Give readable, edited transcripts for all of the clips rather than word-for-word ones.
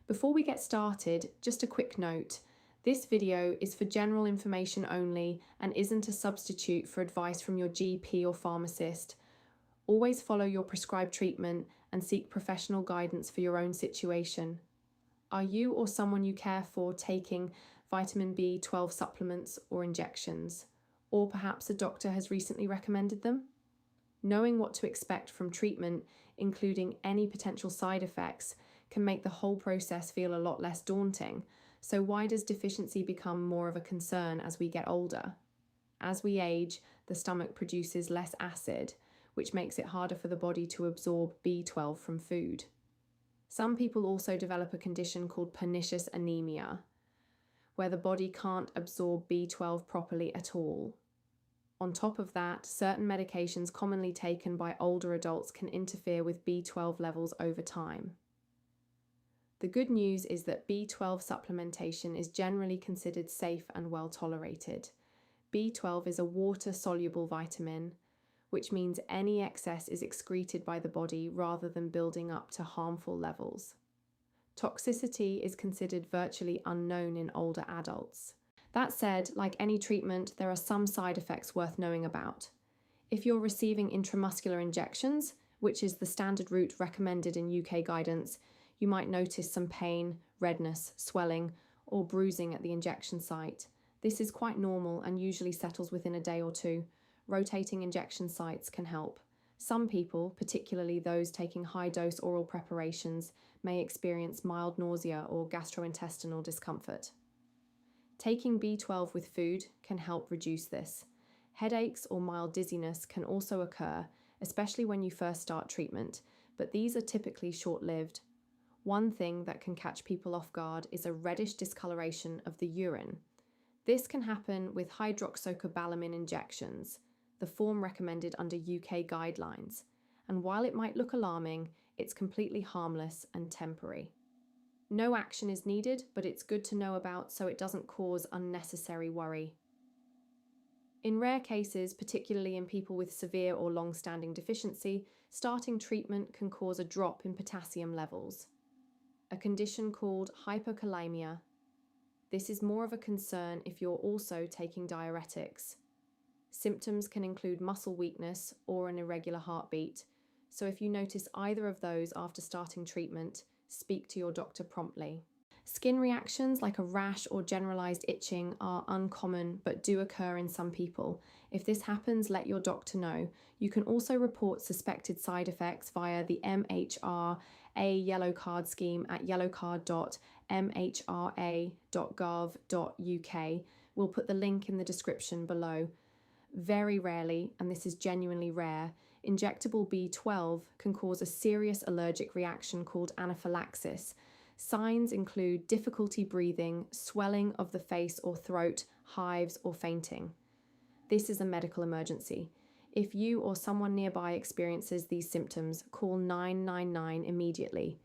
Before we get started, just a quick note. This video is for general information only and isn't a substitute for advice from your GP or pharmacist. Always follow your prescribed treatment and seek professional guidance for your own situation. Are you or someone you care for taking vitamin B12 supplements or injections? Or perhaps a doctor has recently recommended them? Knowing what to expect from treatment, including any potential side effects, can make the whole process feel a lot less daunting. So why does deficiency become more of a concern as we get older? As we age, the stomach produces less acid, which makes it harder for the body to absorb B12 from food. Some people also develop a condition called pernicious anemia, where the body can't absorb B12 properly at all. On top of that, certain medications commonly taken by older adults can interfere with B12 levels over time. The good news is that B12 supplementation is generally considered safe and well tolerated. B12 is a water-soluble vitamin, which means any excess is excreted by the body rather than building up to harmful levels. Toxicity is considered virtually unknown in older adults. That said, like any treatment, there are some side effects worth knowing about. If you're receiving intramuscular injections, which is the standard route recommended in UK guidance, you might notice some pain, redness, swelling, or bruising at the injection site. This is quite normal and usually settles within a day or two. Rotating injection sites can help. Some people, particularly those taking high-dose oral preparations, may experience mild nausea or gastrointestinal discomfort. Taking B12 with food can help reduce this. Headaches or mild dizziness can also occur, especially when you first start treatment, but these are typically short-lived. One thing that can catch people off guard is a reddish discoloration of the urine. This can happen with hydroxocobalamin injections, the form recommended under UK guidelines, and while it might look alarming, it's completely harmless and temporary. No action is needed, but it's good to know about so it doesn't cause unnecessary worry. In rare cases, particularly in people with severe or long-standing deficiency, starting treatment can cause a drop in potassium levels, a condition called hypokalemia. This is more of a concern if you're also taking diuretics. Symptoms can include muscle weakness or an irregular heartbeat, so if you notice either of those after starting treatment, speak to your doctor promptly. Skin reactions like a rash or generalized itching are uncommon but do occur in some people. If this happens, let your doctor know. You can also report suspected side effects via the MHRA yellow card scheme at yellowcard.mhra.gov.uk. We'll put the link in the description below. Very rarely, and this is genuinely rare, injectable B12 can cause a serious allergic reaction called anaphylaxis. Signs include difficulty breathing, swelling of the face or throat, hives, or fainting. This is a medical emergency. If you or someone nearby experiences these symptoms, call 999 immediately.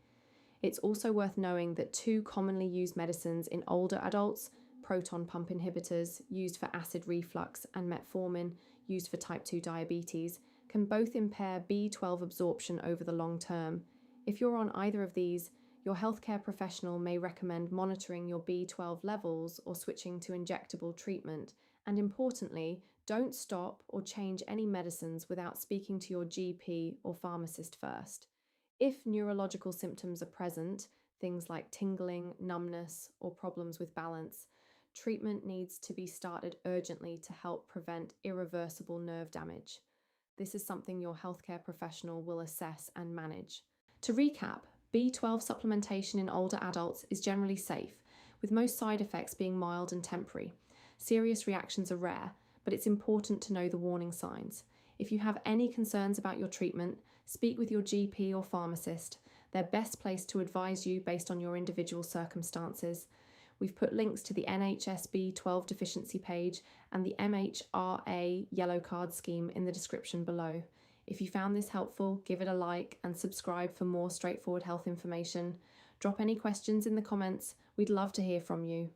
It's also worth knowing that two commonly used medicines in older adults, proton pump inhibitors used for acid reflux and metformin used for type 2 diabetes, can both impair B12 absorption over the long term. If you're on either of these, your healthcare professional may recommend monitoring your B12 levels or switching to injectable treatment. And importantly, don't stop or change any medicines without speaking to your GP or pharmacist first. If neurological symptoms are present, things like tingling, numbness, or problems with balance, treatment needs to be started urgently to help prevent irreversible nerve damage. This is something your healthcare professional will assess and manage. To recap, B12 supplementation in older adults is generally safe, with most side effects being mild and temporary. Serious reactions are rare, but it's important to know the warning signs. If you have any concerns about your treatment, speak with your GP or pharmacist. They're best placed to advise you based on your individual circumstances. We've put links to the NHS B12 deficiency page and the MHRA yellow card scheme in the description below. If you found this helpful, give it a like and subscribe for more straightforward health information. Drop any questions in the comments. We'd love to hear from you.